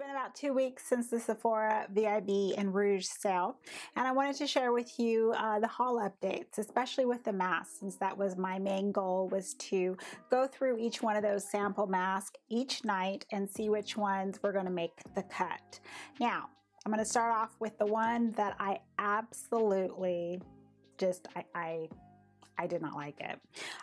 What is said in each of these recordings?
been about 2 weeks since the Sephora VIB and Rouge sale, and I wanted to share with you the haul updates, especially with the masks, since that was my main goal, was to go through each one of those sample masks each night and see which ones were going to make the cut. Now, I'm going to start off with the one that I absolutely just, I did not like it.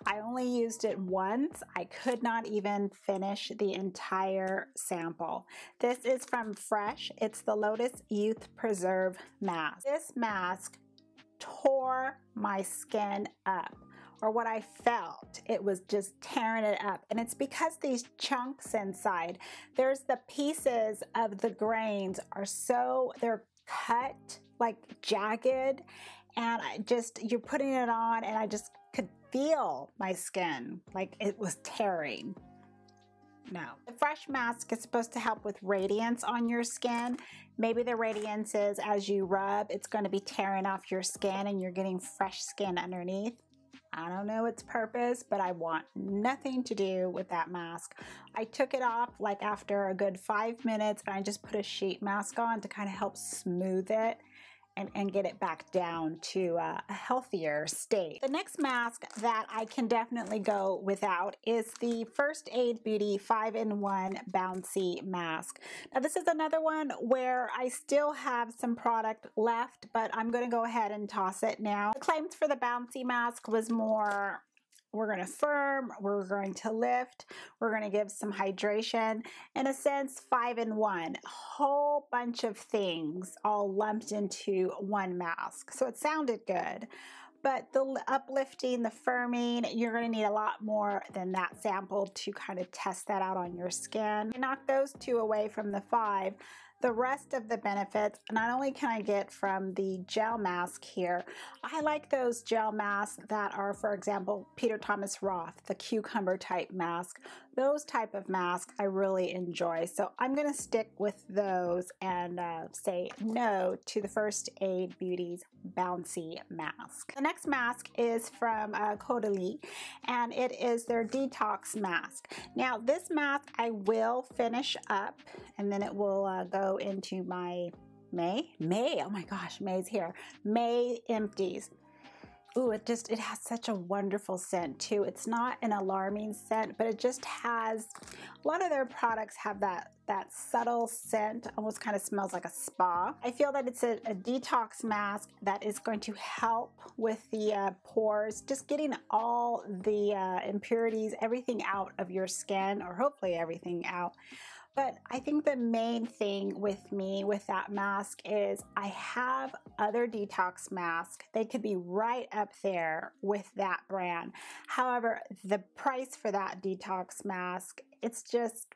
I only used it once. I could not even finish the entire sample. This is from Fresh. It's the Lotus Youth Preserve Mask. This mask tore my skin up, or what I felt. It was just tearing it up. And it's because these chunks inside, there's the pieces of the grains are so, they're cut, like jagged, and you're putting it on and I just could feel my skin like it was tearing. No. The Fresh mask is supposed to help with radiance on your skin. Maybe the radiance is as you rub, it's going to be tearing off your skin and you're getting fresh skin underneath. I don't know its purpose, but I want nothing to do with that mask. I took it off like after a good 5 minutes and I just put a sheet mask on to kind of help smooth it and get it back down to a healthier state. The next mask that I can definitely go without is the First Aid Beauty 5-in-1 Bouncy mask. Now this is another one where I still have some product left, but I'm going to go ahead and toss it now. The claims for the Bouncy mask was more, we're going to firm, we're going to lift, we're going to give some hydration. In a sense, 5-in-1, a whole bunch of things all lumped into one mask. So it sounded good, but the uplifting, the firming, you're going to need a lot more than that sample to kind of test that out on your skin. Knock those two away from the 5. The rest of the benefits, not only can I get from the gel mask here, I like those gel masks that are, for example, Peter Thomas Roth, the cucumber type mask. Those type of masks I really enjoy. So I'm going to stick with those and say no to the First Aid Beauty's Bouncy mask. The next mask is from Caudalie, and it is their Detox mask. Now this mask I will finish up and then it will go into my May, oh my gosh, May's here. May empties. Ooh, it has such a wonderful scent too. It's not an alarming scent, but it just has, a lot of their products have that subtle scent, almost kind of smells like a spa. I feel that it's a detox mask that is going to help with the pores, just getting all the impurities, everything out of your skin, or hopefully everything out. But I think the main thing with me with that mask is I have other detox masks. They could be right up there with that brand. However, the price for that detox mask, it's just,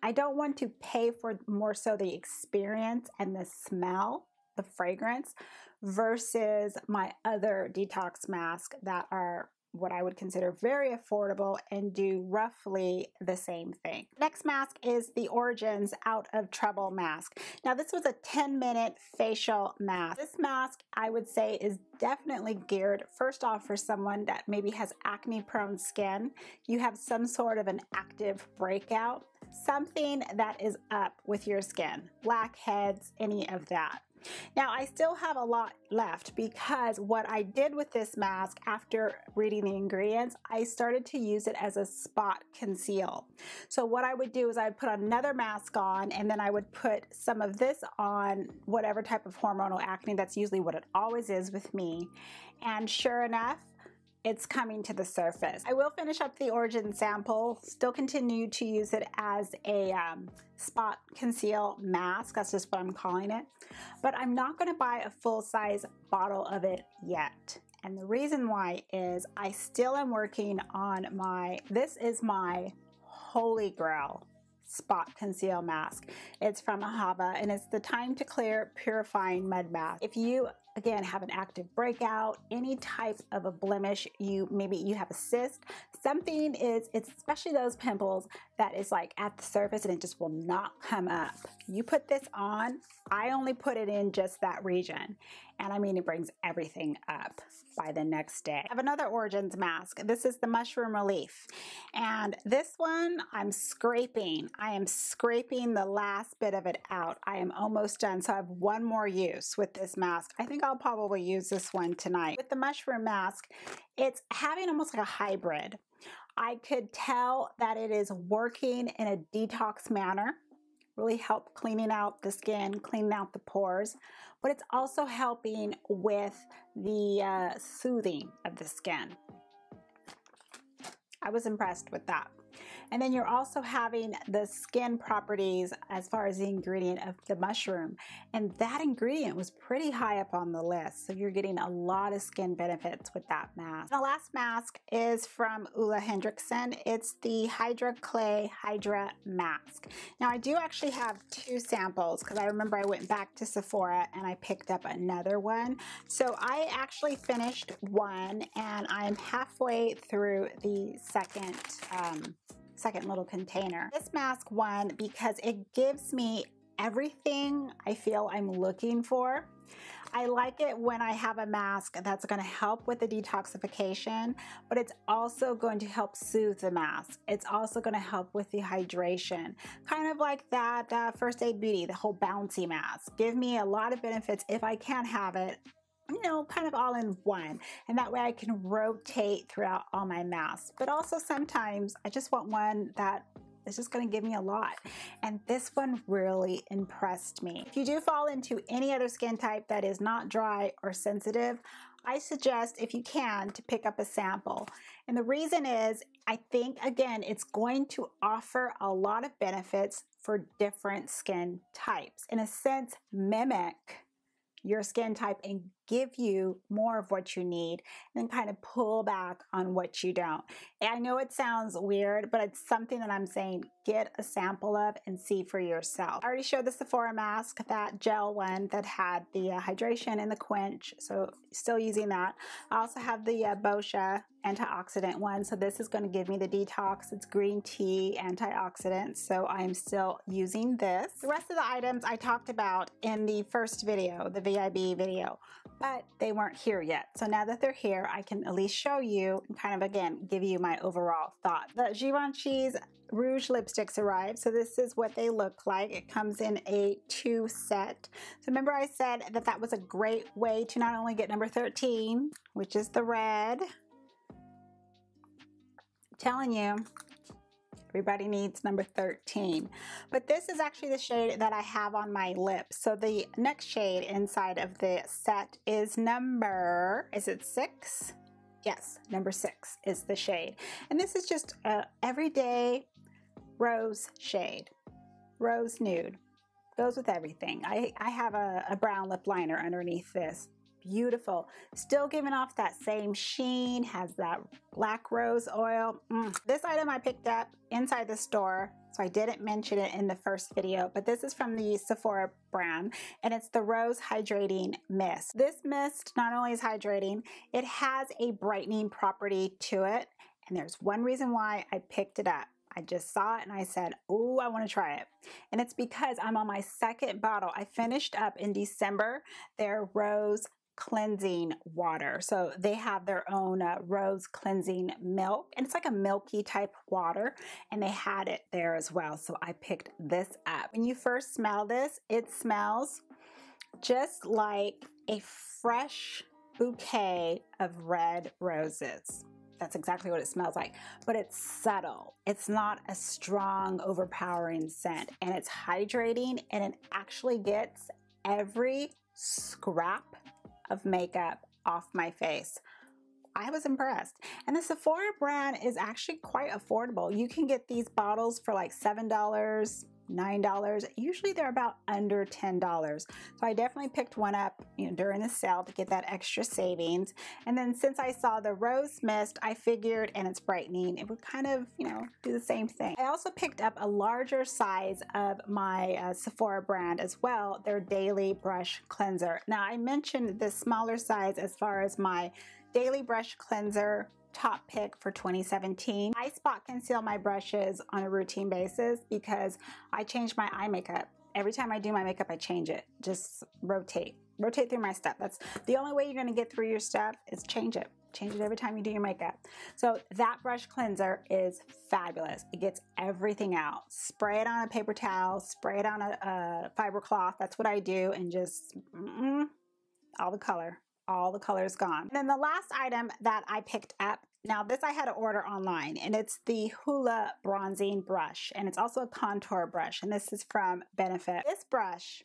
I don't want to pay for more so the experience and the smell, the fragrance, versus my other detox masks that are what I would consider very affordable and do roughly the same thing. Next mask is the Origins Out of Trouble mask. Now this was a 10-minute facial mask. This mask I would say is definitely geared first off for someone that maybe has acne prone skin. You have some sort of an active breakout, something that is up with your skin, blackheads, any of that. Now I still have a lot left because what I did with this mask after reading the ingredients, I started to use it as a spot conceal. So what I would do is I would put another mask on and then I would put some of this on whatever type of hormonal acne. That's usually what it always is with me. And sure enough, it's coming to the surface. I will finish up the Origin sample, still continue to use it as a spot conceal mask. That's just what I'm calling it. But I'm not going to buy a full-size bottle of it yet. And the reason why is I still am working on this is my holy grail spot conceal mask. It's from Ahava and it's the Time to Clear Purifying Mud Mask. If you again have an active breakout, any type of a blemish, maybe you have a cyst, something is, it's especially those pimples that is like at the surface and it just will not come up. You put this on, I only put it in just that region. And I mean, it brings everything up by the next day. I have another Origins mask. This is the Mushroom Relief. And this one, I'm scraping. I am scraping the last bit of it out. I am almost done. So I have one more use with this mask. I think I'll probably use this one tonight. With the mushroom mask, it's having almost like a hybrid. I could tell that it is working in a detox manner, really help cleaning out the skin, cleaning out the pores, but it's also helping with the soothing of the skin. I was impressed with that. And then you're also having the skin properties as far as the ingredient of the mushroom. And that ingredient was pretty high up on the list. So you're getting a lot of skin benefits with that mask. The last mask is from Ulla Hendrickson. It's the Hydra Clay Hydra Mask. Now I do actually have two samples because I remember I went back to Sephora and I picked up another one. So I actually finished one and I'm halfway through the second little container. This mask won because it gives me everything I feel I'm looking for. I like it when I have a mask that's going to help with the detoxification, but it's also going to help soothe the mask. It's also going to help with the hydration, kind of like that First Aid Beauty, the whole Bouncy mask. Give me a lot of benefits if I can't have it, you know, kind of all in one. And that way I can rotate throughout all my masks. But also sometimes I just want one that is just going to give me a lot. And this one really impressed me. If you do fall into any other skin type that is not dry or sensitive, I suggest, if you can, to pick up a sample. And the reason is, I think, again, it's going to offer a lot of benefits for different skin types. In a sense, mimic your skin type and give you more of what you need, and then kind of pull back on what you don't. And I know it sounds weird, but it's something that I'm saying get a sample of and see for yourself. I already showed the Sephora mask, that gel one that had the hydration and the quench, so still using that. I also have the Boscia antioxidant one, so this is going to give me the detox. It's green tea antioxidant, so I'm still using this. The rest of the items I talked about in the first video, the VIB video, but they weren't here yet. So now that they're here, I can at least show you and kind of, again, give you my overall thought. The Givenchy's Rouge lipsticks arrived. So this is what they look like. It comes in a 2 set. So remember I said that that was a great way to not only get number 13, which is the red. I'm telling you, everybody needs number 13. But this is actually the shade that I have on my lips. So the next shade inside of the set is number, is it 6? Yes, number 6 is the shade. And this is just a everyday rose shade. Rose nude. Goes with everything. I have a brown lip liner underneath this. Beautiful. Still giving off that same sheen, has that black rose oil. This item I picked up inside the store, so I didn't mention it in the first video, but this is from the Sephora brand, and it's the Rose Hydrating Mist. This mist not only is hydrating, it has a brightening property to it, and there's one reason why I picked it up. I just saw it and I said, oh, I want to try it. And it's because I'm on my second bottle. I finished up in December their Rose cleansing water. So they have their own rose cleansing milk, and it's like a milky type water, and they had it there as well. So I picked this up. When you first smell this, it smells just like a fresh bouquet of red roses. That's exactly what it smells like, but it's subtle. It's not a strong, overpowering scent, and it's hydrating, and it actually gets every scrap of makeup off my face. I was impressed. And the Sephora brand is actually quite affordable. You can get these bottles for like $7, $9. Usually they're about under $10. So I definitely picked one up, during the sale to get that extra savings. And then since I saw the rose mist, I figured, and it's brightening, it would kind of, do the same thing. I also picked up a larger size of my Sephora brand as well, their Daily Brush Cleanser. Now I mentioned the smaller size as far as my Daily Brush Cleanser top pick for 2017. I spot conceal my brushes on a routine basis because I change my eye makeup every time I do my makeup, I change it. Just rotate through my stuff. That's the only way you're going to get through your stuff is change it. Change it every time you do your makeup. So that brush cleanser is fabulous. It gets everything out. Spray it on a paper towel, spray it on a fiber cloth. That's what I do, and just all the color is gone. And then the last item that I picked up, now this I had to order online, and it's the Hoola bronzing brush, and it's also a contour brush, and this is from Benefit. This brush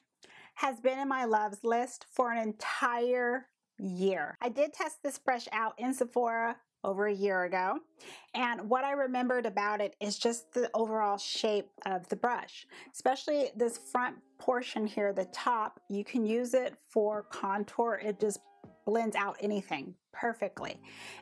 has been in my loves list for an entire year. I did test this brush out in Sephora over a year ago, and what I remembered about it is just the overall shape of the brush, especially this front portion here, the top. You can use it for contour. It just blends out anything perfectly.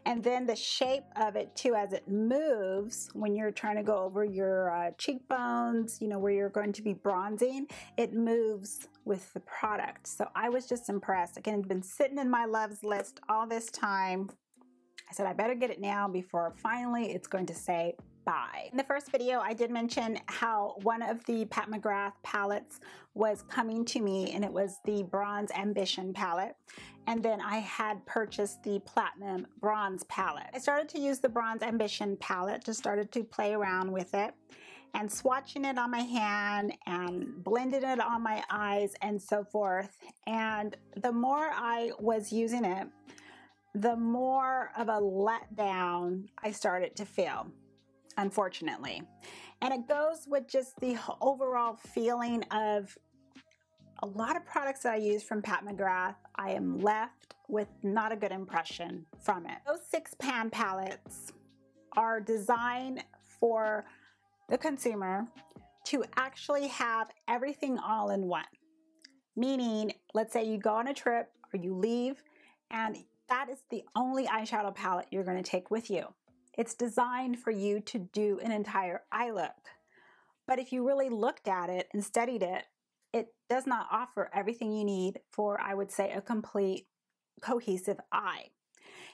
And then the shape of it too, as it moves when you're trying to go over your cheekbones, you know, where you're going to be bronzing, it moves with the product. So I was just impressed. Again, it's been sitting in my loves list all this time. I said I better get it now before finally it's going to say bye. In the first video, I did mention how one of the Pat McGrath palettes was coming to me, and it was the Bronze Ambition palette. And then I had purchased the Platinum Bronze palette. I started to use the Bronze Ambition palette, just started to play around with it and swatching it on my hand and blending it on my eyes and so forth. And the more I was using it, the more of a letdown I started to feel, unfortunately. And it goes with just the overall feeling of a lot of products that I use from Pat McGrath, I am left with not a good impression from it. Those 6-pan palettes are designed for the consumer to actually have everything all in one. Meaning, let's say you go on a trip or you leave, and that is the only eyeshadow palette you're going to take with you. It's designed for you to do an entire eye look. But if you really looked at it and studied it, it does not offer everything you need for, I would say, a complete cohesive eye.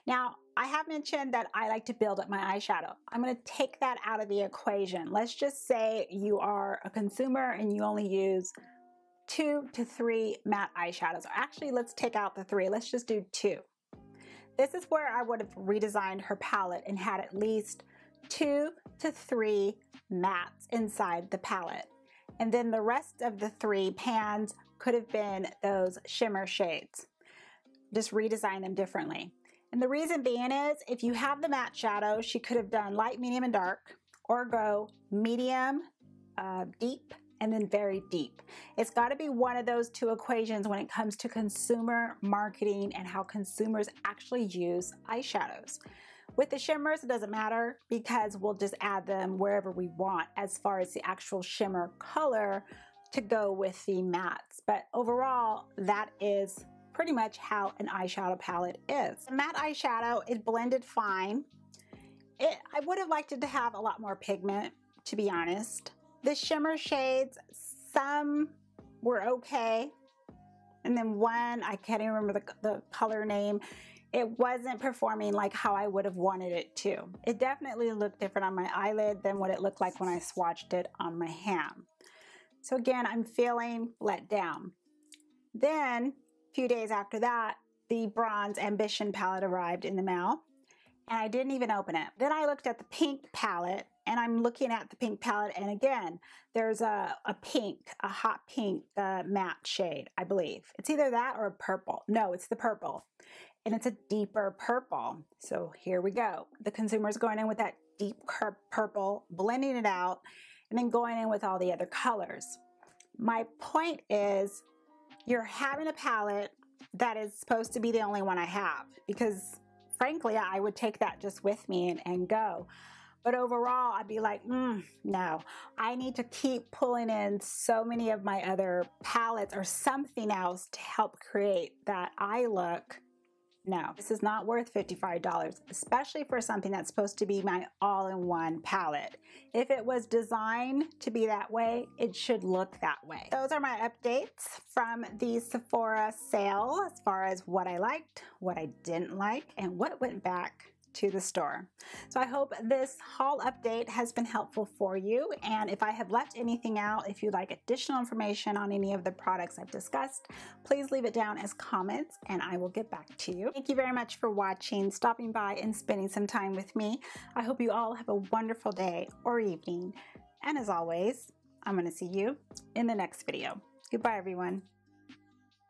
Now, I have mentioned that I like to build up my eyeshadow. I'm going to take that out of the equation. Let's just say you are a consumer and you only use 2 to 3 matte eyeshadows. Or actually, let's take out the 3. Let's just do 2. This is where I would have redesigned her palette and had at least 2 to 3 mattes inside the palette. And then the rest of the 3 pans could have been those shimmer shades. Just redesign them differently. And the reason being is, if you have the matte shadow, she could have done light, medium, and dark, or go medium, deep, and then very deep. It's got to be one of those 2 equations when it comes to consumer marketing and how consumers actually use eyeshadows. With the shimmers, it doesn't matter because we'll just add them wherever we want as far as the actual shimmer color to go with the mattes. But overall, that is pretty much how an eyeshadow palette is. The matte eyeshadow is blended fine. I would have liked it to have a lot more pigment, to be honest. The shimmer shades, some were okay. And then one, I can't even remember the color name. It wasn't performing like how I would have wanted it to. It definitely looked different on my eyelid than what it looked like when I swatched it on my hand. So again, I'm feeling let down. Then, a few days after that, the Bronze Ambition palette arrived in the mail, and I didn't even open it. Then I looked at the pink palette, and I'm looking at the pink palette, and again, there's a pink, a hot pink matte shade, I believe. It's either that or a purple. No, it's the purple. And it's a deeper purple. So here we go. The consumer's going in with that deep purple, blending it out, and then going in with all the other colors. My point is, you're having a palette that is supposed to be the only one I have, because frankly, I would take that just with me and go. But overall, I'd be like, no, I need to keep pulling in so many of my other palettes or something else to help create that eye look. No, this is not worth $55, especially for something that's supposed to be my all-in-one palette. If it was designed to be that way, it should look that way. Those are my updates from the Sephora sale as far as what I liked, what I didn't like, and what went back to the store. So I hope this haul update has been helpful for you, and if I have left anything out, if you'd like additional information on any of the products I've discussed, please leave it down as comments and I will get back to you. Thank you very much for watching, stopping by and spending some time with me. I hope you all have a wonderful day or evening, and as always, I'm going to see you in the next video. Goodbye, everyone.